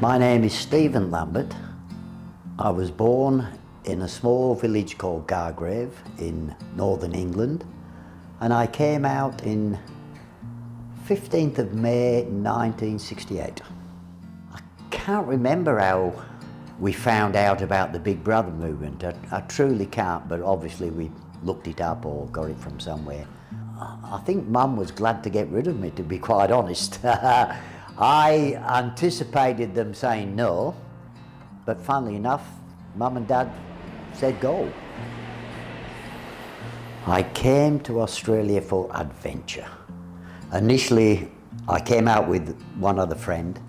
My name is Stephen Lambert. I was born in a small village called Gargrave in northern England, and I came out in 15th of May 1968. I can't remember how we found out about the Big Brother movement. I truly can't, but obviously we looked it up or got it from somewhere. I think Mum was glad to get rid of me, to be quite honest. I anticipated them saying no, but funnily enough, Mum and Dad said go. I came to Australia for adventure. Initially, I came out with one other friend,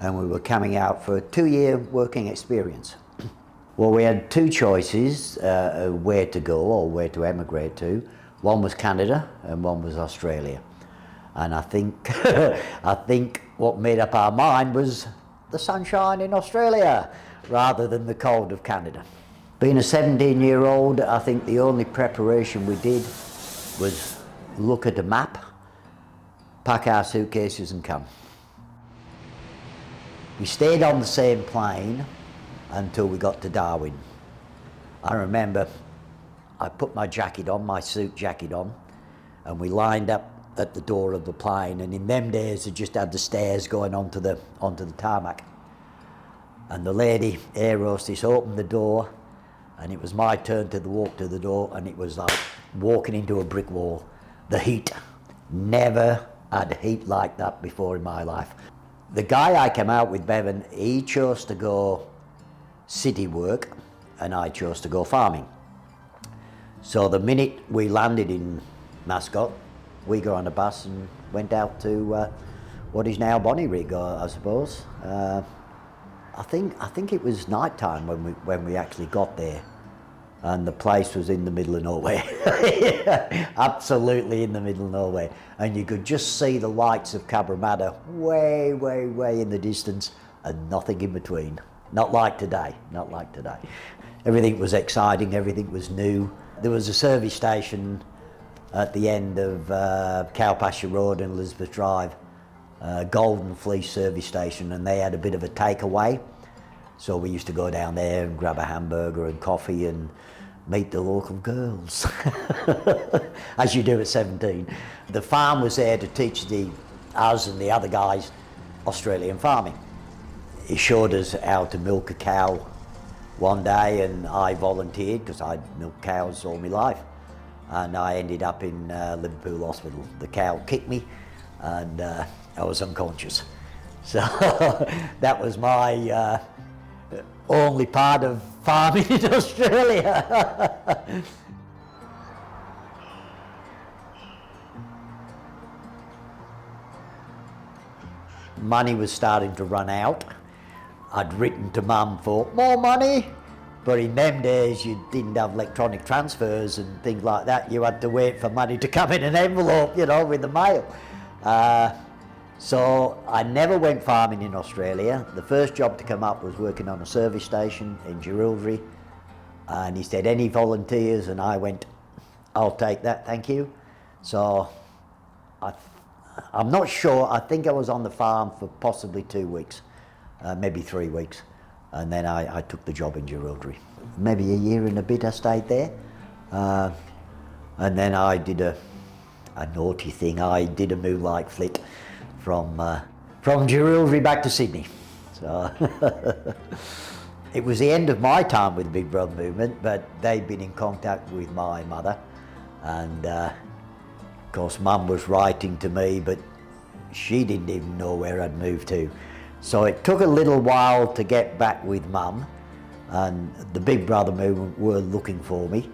and we were coming out for a 2-year working experience. Well, we had two choices where to go or where to emigrate to. One was Canada and one was Australia. And I think what made up our mind was the sunshine in Australia rather than the cold of Canada. Being a 17-year-old, I think the only preparation we did was look at a map, pack our suitcases and come. We stayed on the same plane until we got to Darwin. I remember I put my jacket on, my suit jacket on, and we lined up at the door of the plane, and in them days they just had the stairs going onto the tarmac. And the lady, air hostess, opened the door, and it was my turn to walk to the door, and it was like walking into a brick wall. The heat. Never had heat like that before in my life. The guy I came out with, Bevan, he chose to go city work, and I chose to go farming. So the minute we landed in Mascot, we got on a bus and went out to what is now Bonnyrigg, I suppose. I think it was night time when we actually got there, and the place was in the middle of nowhere. Absolutely in the middle of nowhere, and you could just see the lights of Cabramatta way, way, way in the distance, and nothing in between. Not like today. Not like today. Everything was exciting. Everything was new. There was a service station at the end of Cowpasture Road and Elizabeth Drive, Golden Fleece service station, and they had a bit of a takeaway. So we used to go down there and grab a hamburger and coffee and meet the local girls, as you do at 17. The farm was there to teach us and the other guys Australian farming. He showed us how to milk a cow one day, and I volunteered because I'd milked cows all my life. And I ended up in Liverpool Hospital. The cow kicked me and I was unconscious. So that was my only part of farming in Australia. Money was starting to run out. I'd written to Mum for more money, but in them days you didn't have electronic transfers and things like that. You had to wait for money to come in an envelope, with the mail. So I never went farming in Australia. The first job to come up was working on a service station in Jerilderie, and he said, any volunteers? And I went, I'll take that, thank you. So I'm not sure, I think I was on the farm for possibly 2 weeks, maybe 3 weeks. And then I took the job in Jerilderie. Maybe a year and a bit I stayed there. And then I did a naughty thing. I did a moonlight flick from Jerilderie back to Sydney. So it was the end of my time with the Big Brother movement, but they'd been in contact with my mother. And of course Mum was writing to me, but she didn't even know where I'd moved to. So it took a little while to get back with Mum, and the Big Brother movement were looking for me.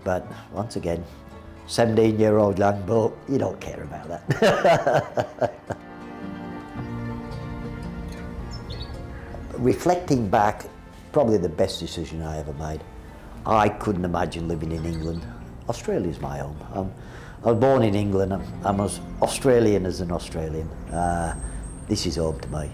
But once again, 17-year-old young buck, you don't care about that. Reflecting back, probably the best decision I ever made. I couldn't imagine living in England. Australia's my home. I was born in England. I'm as Australian as an Australian. This is home to me.